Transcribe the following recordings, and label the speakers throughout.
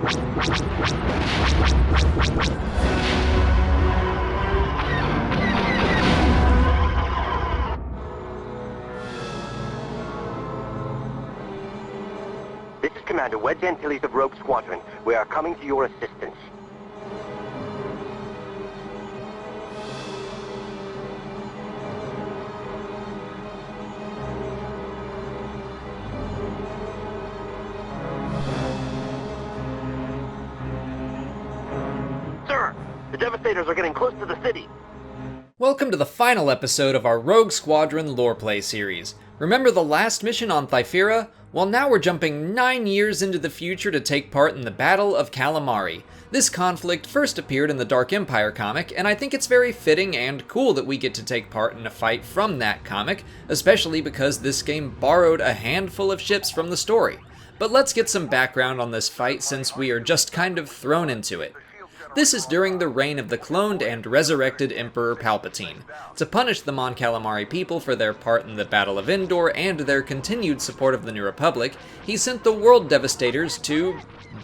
Speaker 1: This is Commander Wedge Antilles of Rogue Squadron. We are coming to your assistance. Sir, the Devastators are getting close to the city.
Speaker 2: Welcome to the final episode of our Rogue Squadron lore play series. Remember the last mission on Thyphera? Well, now we're jumping 9 years into the future to take part in the Battle of Calamari. This conflict first appeared in the Dark Empire comic, and I think it's very fitting and cool that we get to take part in a fight from that comic, especially because this game borrowed a handful of ships from the story. But let's get some background on this fight since we are just kind of thrown into it. This is during the reign of the cloned and resurrected Emperor Palpatine. To punish the Mon Calamari people for their part in the Battle of Endor and their continued support of the New Republic, he sent the World Devastators to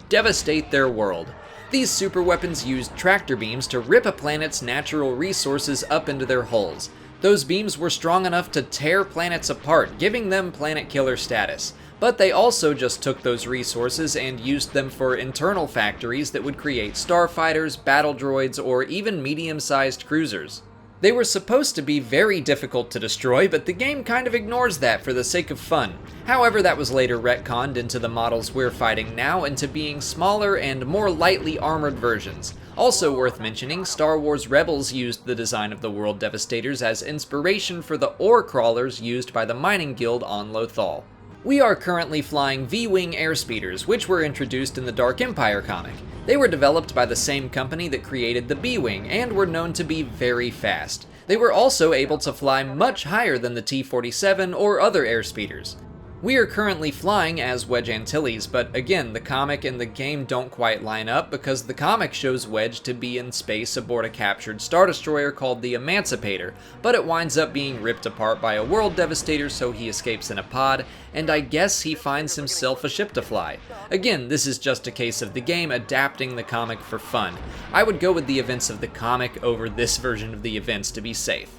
Speaker 2: devastate their world. These superweapons used tractor beams to rip a planet's natural resources up into their hulls. Those beams were strong enough to tear planets apart, giving them planet killer status. But they also just took those resources and used them for internal factories that would create starfighters, battle droids, or even medium-sized cruisers. They were supposed to be very difficult to destroy, but the game kind of ignores that for the sake of fun. However, that was later retconned into the models we're fighting now into being smaller and more lightly armored versions. Also worth mentioning, Star Wars Rebels used the design of the World Devastators as inspiration for the ore crawlers used by the mining guild on Lothal. We are currently flying V-Wing airspeeders, which were introduced in the Dark Empire comic. They were developed by the same company that created the B-Wing, and were known to be very fast. They were also able to fly much higher than the T-47 or other airspeeders. We are currently flying as Wedge Antilles, but again, the comic and the game don't quite line up because the comic shows Wedge to be in space aboard a captured Star Destroyer called the Emancipator, but it winds up being ripped apart by a World Devastator, so he escapes in a pod, and I guess he finds himself a ship to fly. Again, this is just a case of the game adapting the comic for fun. I would go with the events of the comic over this version of the events to be safe.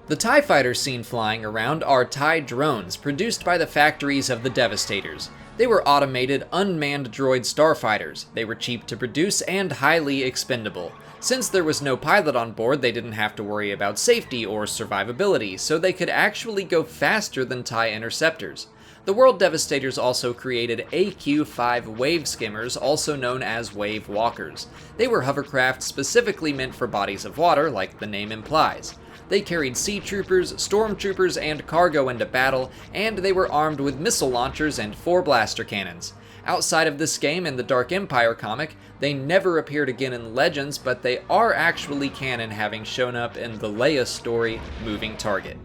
Speaker 2: The TIE fighters seen flying around are TIE drones, produced by the factories of the Devastators. They were automated, unmanned droid starfighters. They were cheap to produce and highly expendable. Since there was no pilot on board, they didn't have to worry about safety or survivability, so they could actually go faster than TIE interceptors. The World Devastators also created AQ-5 wave skimmers, also known as wave walkers. They were hovercraft specifically meant for bodies of water, like the name implies. They carried sea troopers, stormtroopers, and cargo into battle, and they were armed with missile launchers and 4 blaster cannons. Outside of this game and the Dark Empire comic, they never appeared again in Legends, but they are actually canon, having shown up in the Leia story, Moving Target.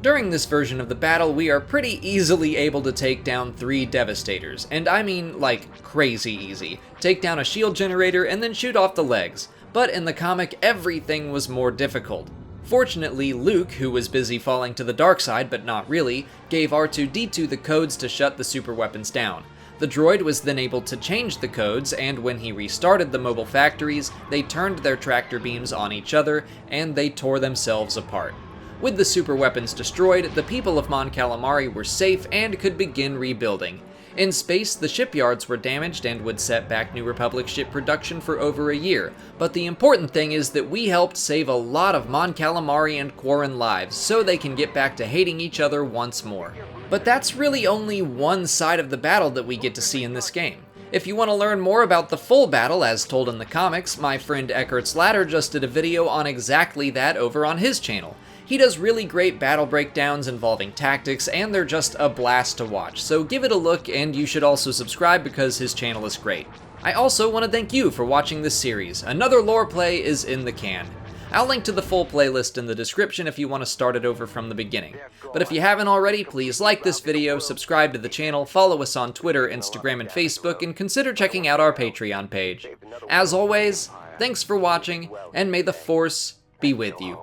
Speaker 2: During this version of the battle, we are pretty easily able to take down 3 Devastators, and I mean like crazy easy. Take down a shield generator and then shoot off the legs. But in the comic, everything was more difficult. Fortunately, Luke, who was busy falling to the dark side but not really, gave R2-D2 the codes to shut the superweapons down. The droid was then able to change the codes, and when he restarted the mobile factories, they turned their tractor beams on each other, and they tore themselves apart. With the superweapons destroyed, the people of Mon Calamari were safe and could begin rebuilding. In space, the shipyards were damaged and would set back New Republic ship production for over a year, but the important thing is that we helped save a lot of Mon Calamari and Quarren lives, so they can get back to hating each other once more. But that's really only one side of the battle that we get to see in this game. If you want to learn more about the full battle as told in the comics, my friend Eckert's Ladder just did a video on exactly that over on his channel. He does really great battle breakdowns involving tactics, and they're just a blast to watch, so give it a look, and you should also subscribe because his channel is great. I also want to thank you for watching this series. Another lore play is in the can. I'll link to the full playlist in the description if you want to start it over from the beginning. But if you haven't already, please like this video, subscribe to the channel, follow us on Twitter, Instagram, and Facebook, and consider checking out our Patreon page. As always, thanks for watching, and may the Force be with you.